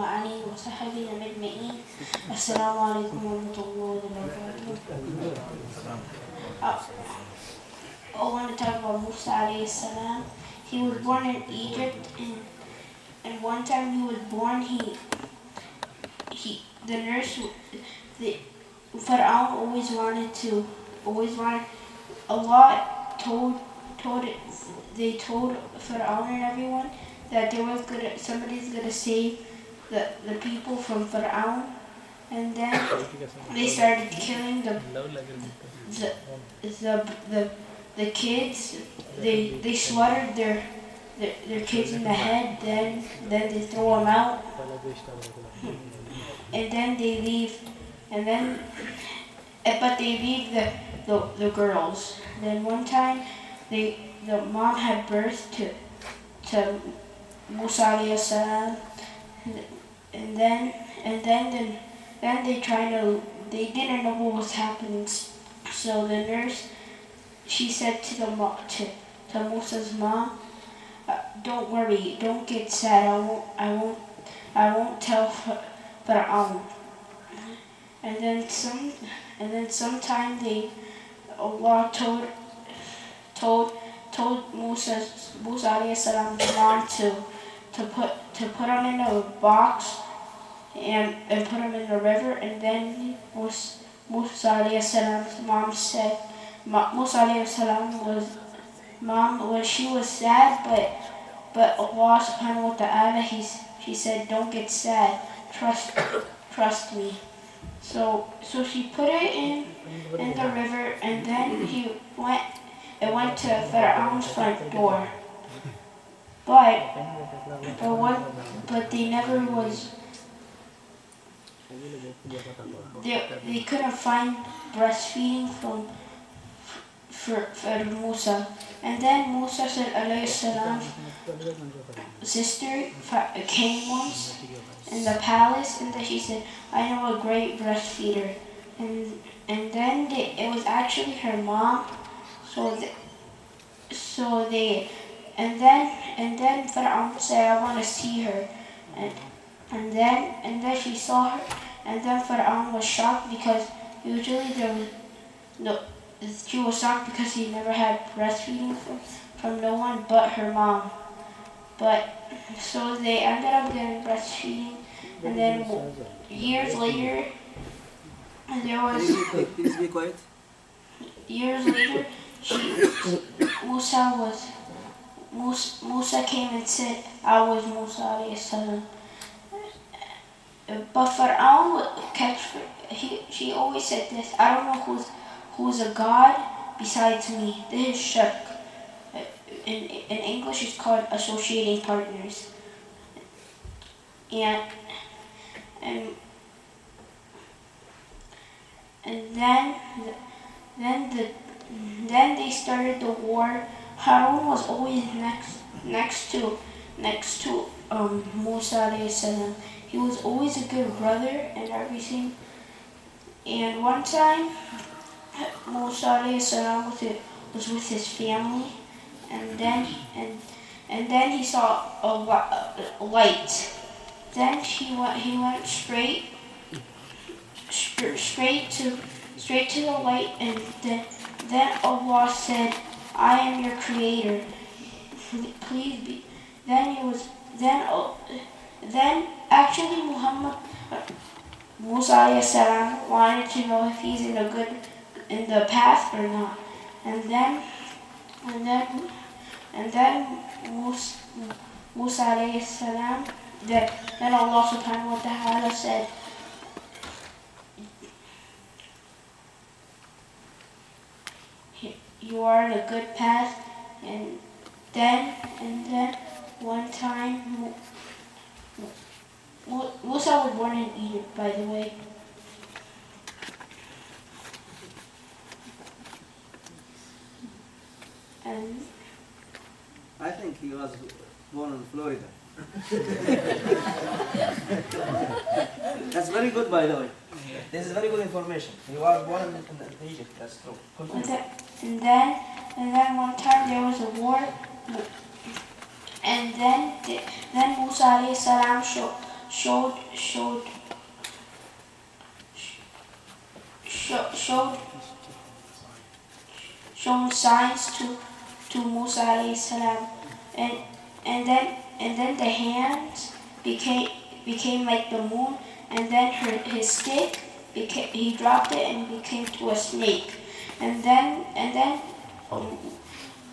أجمعين وصحبه أجمعين. السلام عليكم ورحمة الله وبركاته. I want to talk about Musa alayhi salam. He was born in Egypt, and one time he was born, the nurse, the Pharaoh always wanted, Allah they told Pharaoh and everyone that somebody's gonna save the people from Pharaoh, and then they started killing the kids. They slaughtered their kids in the head, then they throw them out, and then they leave, but they leave the girls. Then one time the mom had birth to Musa alayhi salam, and then they didn't know what was happening. So the nurse, she said to Musa's mom, "Don't worry, don't get sad. I won't tell Pharaoh." And then sometime Allah told Musa alayhi salam's mom to put him in a box and put him in the river, and then Musa alayhi salam's mom said, Musa alayhi salam she was sad, but Allah subhanahu wa ta'ala, she said, "Don't get sad, trust me." So she put it in the river, and then it went to Pharaoh's front door. But they never was, they couldn't find breastfeeding for Musa. And then Musa said alayhi salam sister came once in the palace, and then she said, "I know a great breastfeeder." And then it was actually her mom. And then Pharaoh said, "I want to see her." And then she saw her, and then Pharaoh was shocked because usually she was shocked because he never had breastfeeding from no one but her mom. But so they ended up getting breastfeeding, and then years later, there was. Please be quiet. Years later, Musa came and said, "I was Musa alayhi salam." But Pharaoh she always said this, "I don't know who's a god besides me." This is shirk. In English, it's called associating partners. And then they started the war. Harun was always next to Musa alayhi salam. He was always a good brother and everything. And one time, Musa alayhi salam was with his family, and then he saw a light. Then he went straight to the light, and then Allah said, "I am your creator. Please be." Then actually Musa alayhi salam wanted to know if he's in the path or not. And then Musa alayhi salam, then Allah subhanahu wa ta'ala said, "You are in a good path." And then one time, Musa was born in Egypt, by the way. And I think he was born in Florida. That's very good, by the way. This is very good information. He was born in Egypt. That's true. And then one time there was a war, and then Musa alayhi salam showed showed sho- showed shown signs to Musa alayhi salam, and and then the hands became like the moon, and then his stick became, he dropped it and became to a snake, and then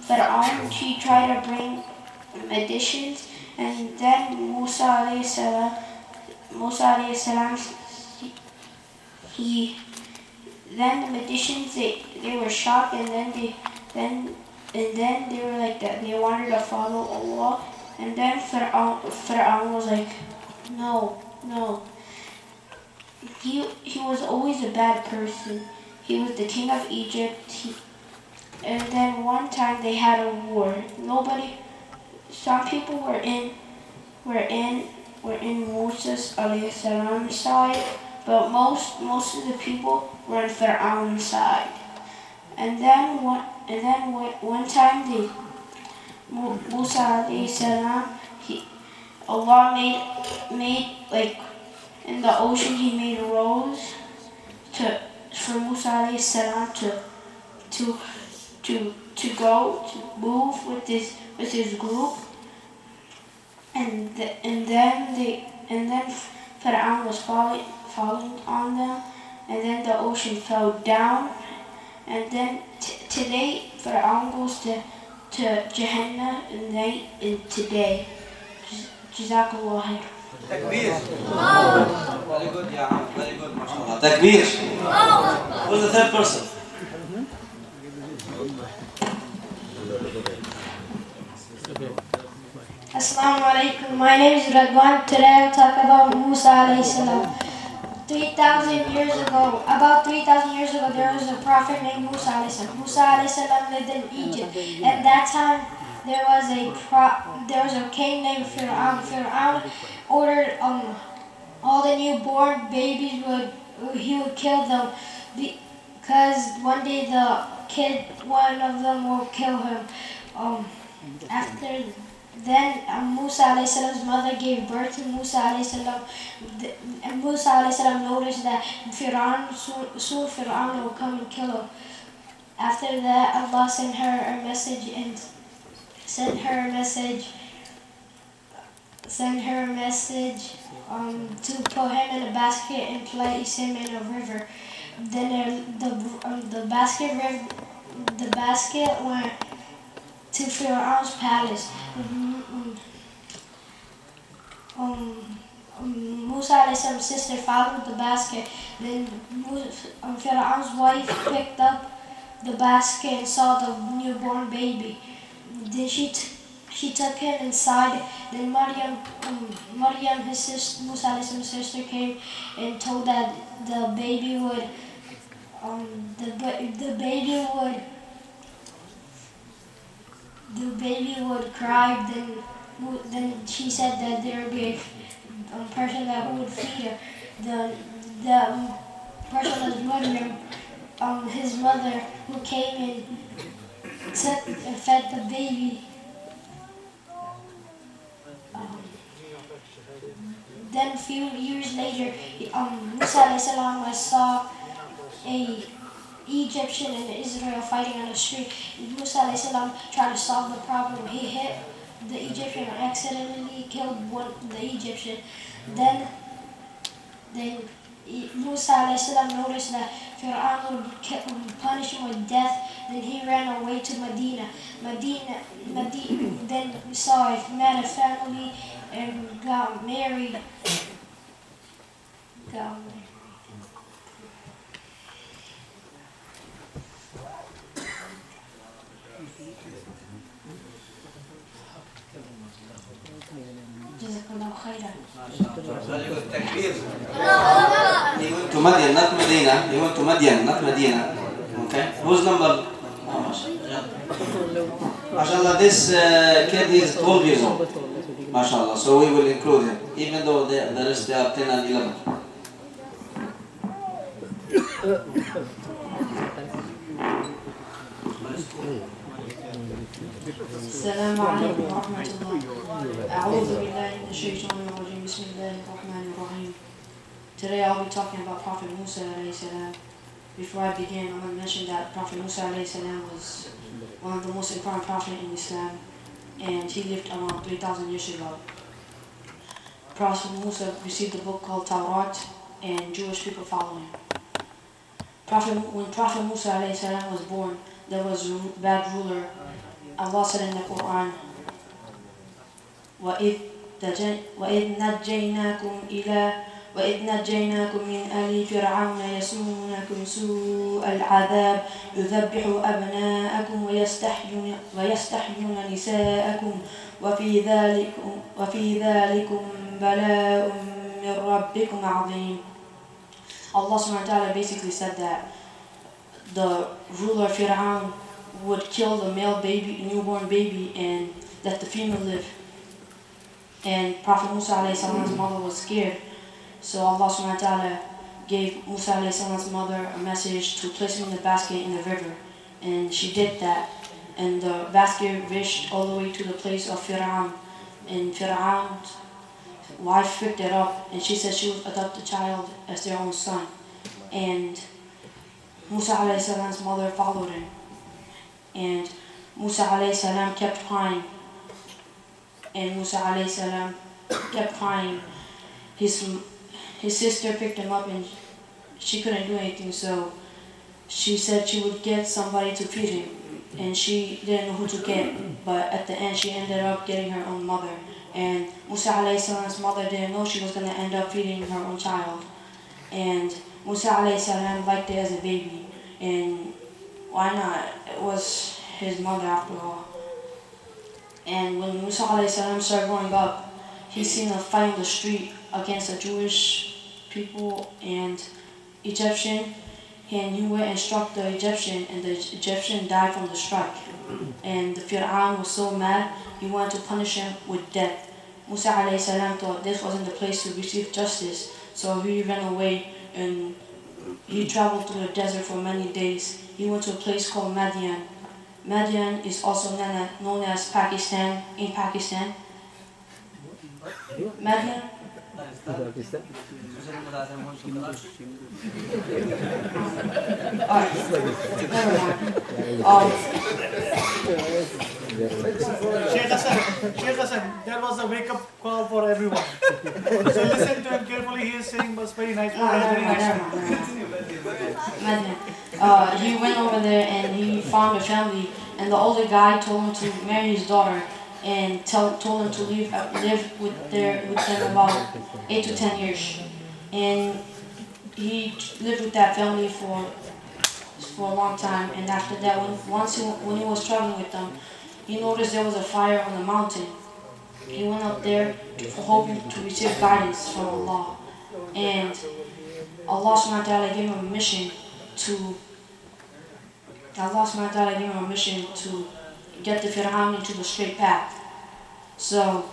Pharaoh, he tried to bring magicians, and then Musa alayhi salam, he then the magicians they were shocked, and then they were like that, they wanted to follow Allah, and then Pharaoh was like, no. He was always a bad person. He was the king of Egypt. And then one time they had a war. Some people were in Moses alayhi salam's side, but most of the people were on Pharaoh's side. And then one time Musa alayhi salam, Allah made like in the ocean, he made rows for Musa alayhi salam to go to move with his group, and then Pharaoh was falling on them, and then the ocean fell down, and then today Pharaoh goes to Jahannam and today. Jazakallah khair. Takbir. Very good, yeah. Very good, mashallah. Takbir. Who's the third person? Assalamu alaikum. My name is Radwan. Today I'll talk about Musa alayhi salam. 3,000 years ago, about 3,000 years ago, there was a prophet named Musa alayhi salam. Musa alayhi salam lived in Egypt. At that time, there was a king named Fir'aun. Fir'aun ordered all the newborn babies he would kill them because one day one of them will kill him. After then, Musa alayhi salam's mother gave birth to Musa alayhi salam. And Musa alayhi salam noticed that soon Fir'aun will come and kill him. After that, Allah sent her a message to put him in a basket and place him in a river. Then the basket went to Pharaoh's palace. Musa alayhi salam's sister followed the basket. Then Pharaoh's wife picked up the basket and saw the newborn baby. Then she took him inside. Then Maryam, his sister, Musa alayhi salam's sister, came and told that the baby would cry. Then she said that there would be a person that would feed her. The person was Maryam, his mother, who came and took and fed the baby. Then a few years later, Musa alayhi salam saw a Egyptian and Israel fighting on the street. Musa alayhi salam tried to solve the problem. He hit the Egyptian and accidentally killed the Egyptian. Then Musa alayhi salam noticed that Fir'aun would punish him with death. Then he ran away to Medina. Then we saw he met a family and got married. Jazakallah khairan. Very good. Takbir. He went to Madian, not Medina. He went to Madian, not Medina. Okay. Who's number? Oh, MashaAllah, this kid is 12 years old. MashaAllah. So we will include him, even though the rest they are 10 and 11. السلام عليكم ورحمة الله. أعوذ بالله من الشيطان الرجيم. بسم الله الرحمن الرحيم. Today I'll be talking about Prophet Musa alayhi salam. Before I begin, I want to mention that Prophet Musa alayhi salam was one of the most important prophets in Islam, and he lived around 3,000 years ago. Prophet Musa received a book called Tawrat, and Jewish people followed him. When Prophet Musa alayhi salam was born, there was a bad ruler. Allah said in the Quran, وَإِذْ نَجَّيْنَاكُمْ مِنْ آلِ فِرْعَوْنَ يَسُومُونَكُمْ سُوءَ الْعَذَابِ يُذَبِّحُ أَبْنَاءَكُمْ وَيَسْتَحْيُونَ نِسَاءَكُمْ وَفِي ذَلِكُمْ بَلَاءٌ مِّن رَبِّكُمْ عَظِيمٌ. Allah subhanahu wa ta'ala basically said that the ruler Fir'aun would kill the newborn baby, and let the female live. And Prophet Musa alayhi salam's mother was scared. So Allah subhanahu wa ta'ala gave Musa alayhi salam's mother a message to place him in the basket in the river. And she did that. And the basket reached all the way to the place of Fir'aun. And Fir'aun's wife picked it up, and she said she would adopt the child as their own son. And Musa alayhi salam's mother followed him. And Musa alayhi salam kept crying. And Musa alayhi salam kept crying. His sister picked him up, and she couldn't do anything, so she said she would get somebody to feed him. And she didn't know who to get, but at the end she ended up getting her own mother. And Musa alayhi salam's mother didn't know she was going to end up feeding her own child. And Musa alayhi salam liked it as a baby. And why not? It was his mother after all. And when Musa alayhi salam started growing up, he seen a fight in the street against the Jewish people and Egyptian. And he went and struck the Egyptian, and the Egyptian died from the strike. And the Fir'aun was so mad, he wanted to punish him with death. Musa alayhi salam thought this wasn't the place to receive justice, so he ran away, and he traveled through the desert for many days. He went to a place called Madian. Madian is also known as Pakistan in Pakistan. Madian? Alright, never mind. Sheikh Hassan, there was a wake-up call for everyone. So listen to him carefully. He is saying was very nice. He went over there and he found a family, and the older guy told him to marry his daughter, and told him to live with them about 8 to 10 years. And he lived with that family for a long time. And after that, when he was traveling with them, he noticed there was a fire on the mountain. He went up there hoping to receive guidance from Allah. And Allah subhanahu wa ta'ala gave him a mission to get the Fir'aun into the straight path. So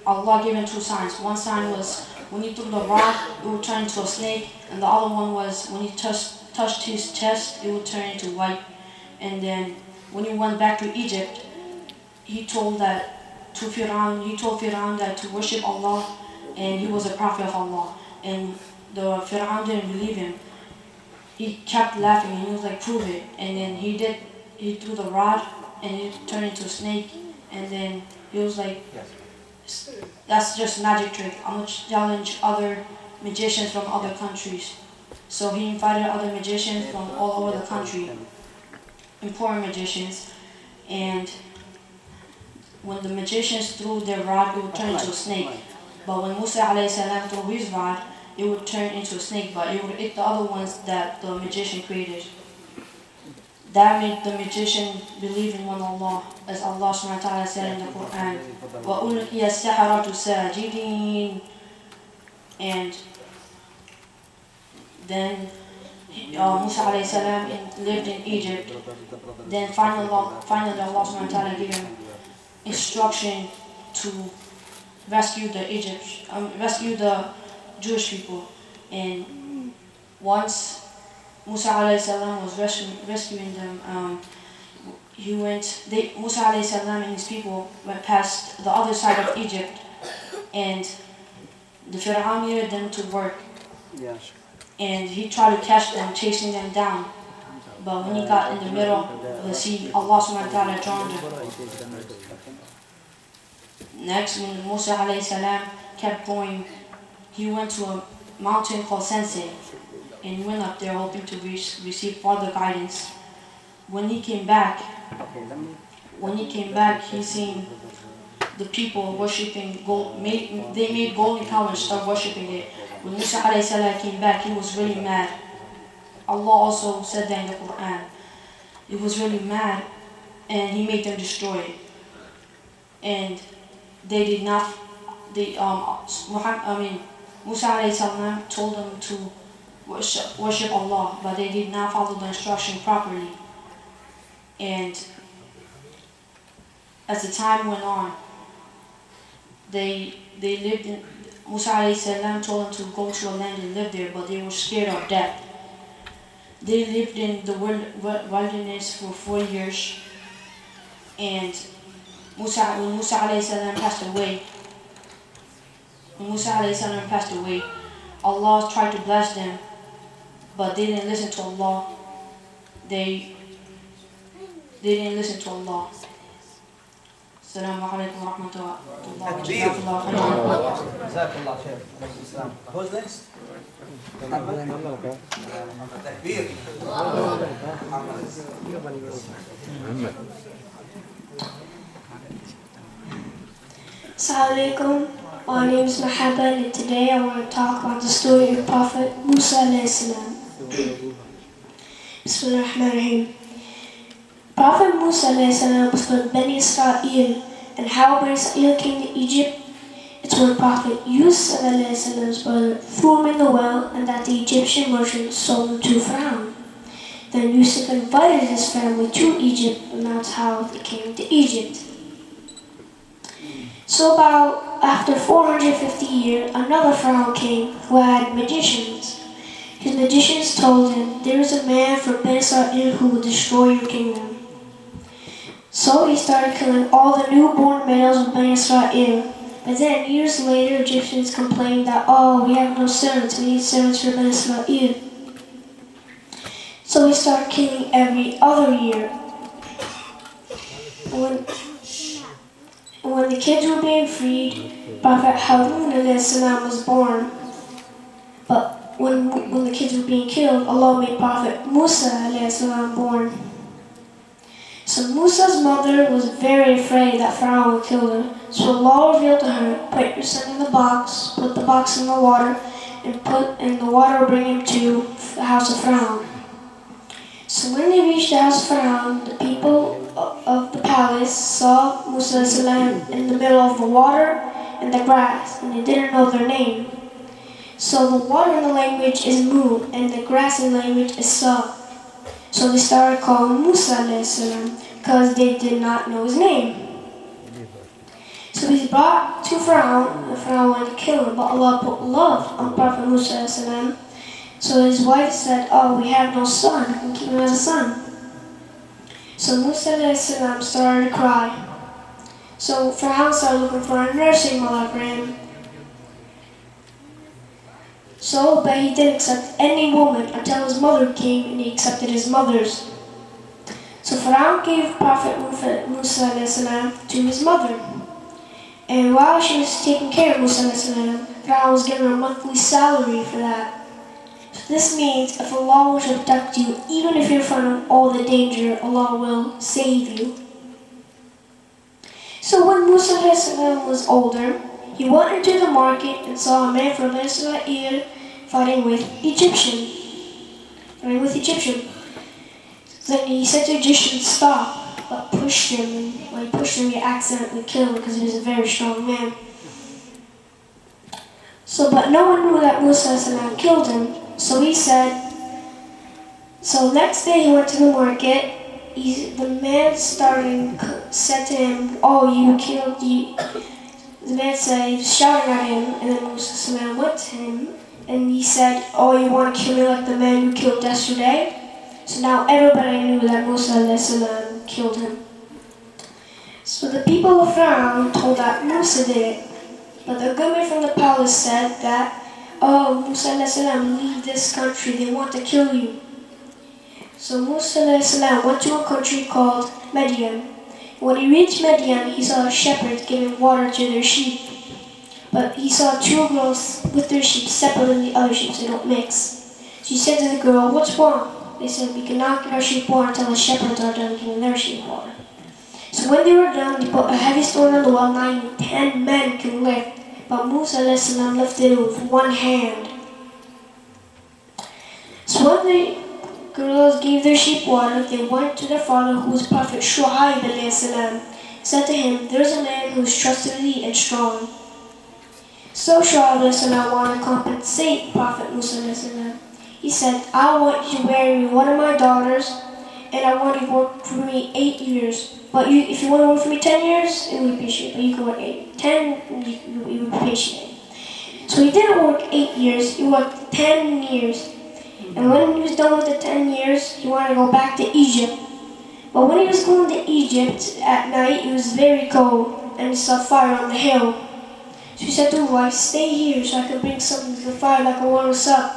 Allah gave him 2 signs. One sign was when he threw the rod, it would turn into a snake, and the other one was when he touched his chest, it would turn into white. And then when he went back to Egypt, he told Fir'aun that to worship Allah, and he was a prophet of Allah. And the Fir'aun didn't believe him. He kept laughing, and he was like, prove it. And then he threw the rod, and it turned into a snake. And then he was like, that's just a magic trick. I'm going to challenge other magicians from other countries. So he invited other magicians from all over the country, important magicians. And when the magicians threw their rod, it would turn into a snake. But when Musa alayhi salam threw his rod, it would turn into a snake, but it would eat the other ones that the magician created. That made the magician believe in one Allah, as Allah subhanahu wa ta'ala said in the Quran, وَأُلْقِيَ السَّحَرَةُ سَاجِدِينَ. And then Musa alayhi salam lived in Egypt. Then finally Allah subhanahu wa ta'ala gave him instruction to rescue the Jewish people. And once Musa alayhi salam was rescuing them, Musa alayhi salam and his people went past the other side of Egypt, and the Fir'aun needed them to work. And he tried to catch them, chasing them down. But when he got in the middle of the sea, Allah subhanahu wa ta'ala drowned him. Next, when Musa alayhi salam kept going, he went to a mountain called Sensei, and he went up there hoping to receive further guidance. When he came back, he seen the people worshipping gold. They made golden cow and started worshipping it. When Musa alayhi salam came back, he was really mad. Allah also said that in the Quran. He was really mad, and he made them destroy it. And they did not. Musa alayhi salam told them to worship Allah, but they did not follow the instruction properly. And as the time went on, they lived in. Musa alayhi salam told them to go to a land and live there, but they were scared of death. They lived in the wilderness for 4 years, and when Musa alayhi salam passed away, Allah tried to bless them, but they didn't listen to Allah. They didn't listen to Allah. Assalamu alaikum wa rahmatullahi wa barakatuh. Who's next? Takbir. Assalamu alaikum. My name is Mahabad, and today I want to talk about the story of Prophet Musa alayhi salam. Bismillahirrahmanirrahim. Prophet Musa alayhi salam was from Bani Israel, and how Bani Israel came to Egypt. It's when Prophet Yusuf alayhi salam's brother threw him in the well, and that the Egyptian merchant sold him to Pharaoh. Then Yusuf invited his family to Egypt, and that's how they came to Egypt. So after 450 years, another Pharaoh came who had magicians. His magicians told him, there is a man from Bani Israel who will destroy your kingdom. So he started killing all the newborn males of Bani Israel. But then years later, Egyptians complained that, we have no servants, we need servants for Bani Israel. So he started killing every other year. When the kids were being freed, Prophet Harun alayhi salam was born. But when the kids were being killed, Allah made Prophet Musa alayhi salam born. So Musa's mother was very afraid that Pharaoh would kill her. So Allah revealed to her, put your son in the box, put the box in the water, and the water will bring him to the house of Pharaoh. So when they reached the house of Pharaoh, the people of the palace saw Musa salam in the middle of the water and the grass, and they didn't know their name. So the water in the language is Mu, and the grass in the language is Sa. So they started calling Musa alayhi salam because they did not know his name. So he's brought to Pharaoh, and Pharaoh wanted to kill him, but Allah put love on Prophet Musa alayhi salam. So his wife said, we have no son, we can keep him as a son. So Musa alayhi salam started to cry. So Pharaoh started looking for a nursing mother for him. But he didn't accept any woman until his mother came, and he accepted his mother's. So Pharaoh gave Prophet Musa alayhi salam to his mother. And while she was taking care of Musa alayhi salam, Pharaoh was giving her a monthly salary for that. So this means if Allah will protect you, even if you're in front of all the danger, Allah will save you. So when Musa alayhi salam was older, he went into the market and saw a man from Israel fighting with Egyptian. Then he said to the Egyptian, stop, but pushed him, and when he pushed him, he accidentally killed him because he was a very strong man. But no one knew that Musa salam killed him. So next day he went to the market. The man said to him, you killed you. The man said, he was shouting at him, and then Musa salam went to him, and he said, you want to kill me like the man you killed yesterday? So now everybody knew that Musa alayhi salam killed him. So the people of Pharaoh told that Musa did it. But the government from the palace said that, oh, Musa leave this country, they want to kill you. So Musa went to a country called Midian. When he reached Midian, he saw shepherds giving water to their sheep. But he saw two girls with their sheep separate from the other sheep, so they don't mix. So he said to the girl, what's wrong? They said, we cannot give our sheep water until the shepherds are done giving their sheep water. So when they were done, they put a heavy stone on the wall, 10 men can lift. But Musa lifted it with one hand. So when the girls gave their sheep water, they went to their father, who was Prophet Shu'aib said to him, there's a man who is trustworthy and strong. So Shu'aib wanted to compensate Prophet Musa. He said, I want you to marry one of my daughters, and I want you to work for me 8 years. But if you want to work for me 10 years, it would be patient. But you can work 8. 10, you would be patient. So he didn't work 8 years, he worked 10 years. And when he was done with the 10 years, he wanted to go back to Egypt. But when he was going to Egypt at night, it was very cold, and he saw fire on the hill. So he said to his wife, stay here so I can bring something to the fire that can warm us up.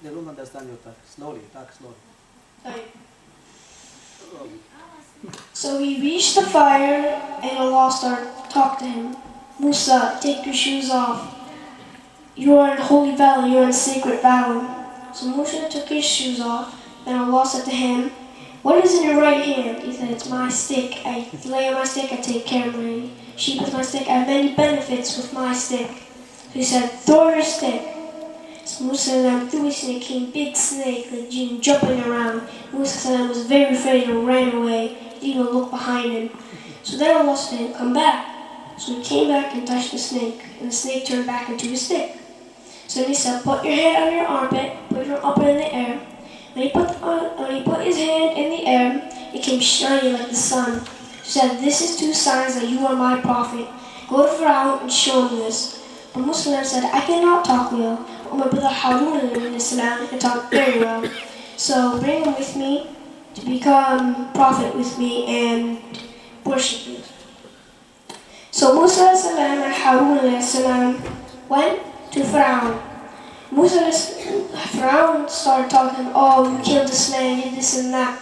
They don't understand your talk. Slowly, talk slowly. So he reached the fire, and Allah started to talk to him. Musa, take your shoes off. You are in holy valley, you are in sacred valley. So Musa took his shoes off, and Allah said to him, what is in your right hand? He said, it's my stick. I lay on my stick, I take care of my sheep with my stick. I have many benefits with my stick. So he said, throw your stick. So Musa threw his snake, came big snake, the jinn jumping around. Musa was very afraid and ran away. He didn't even look behind him. So then Allah said, come back. So he came back and touched the snake, and the snake turned back into a stick. So then he said, put your hand on your armpit, put your armpit in the air. When he put his hand in the air, it came shining like the sun. He said, this is 2 signs that you are my prophet. Go to Pharaoh and show him this. But Musa said, I cannot talk well. But my brother Harun can talk very well. So bring him with me to become prophet with me and worship me. So Musa and Harun went to Pharaoh. Pharaoh started talking, oh, you killed this man, you did this and that.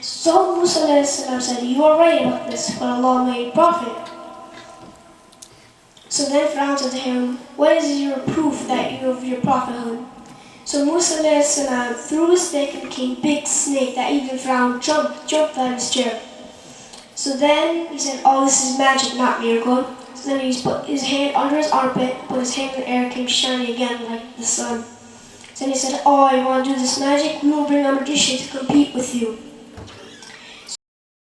So Musa said, you are right about this, but Allah made a prophet. So then Pharaoh said to him, what is your proof that you have your prophethood? So Musa threw his stick and became a big snake that even Pharaoh jumped out of his chair. So then he said, oh, this is magic, not miracle. So then he put his hand under his armpit, put his hand in the air, came shining again like the sun. So then he said, oh, you want to do this magic? We will bring a magician to compete with you.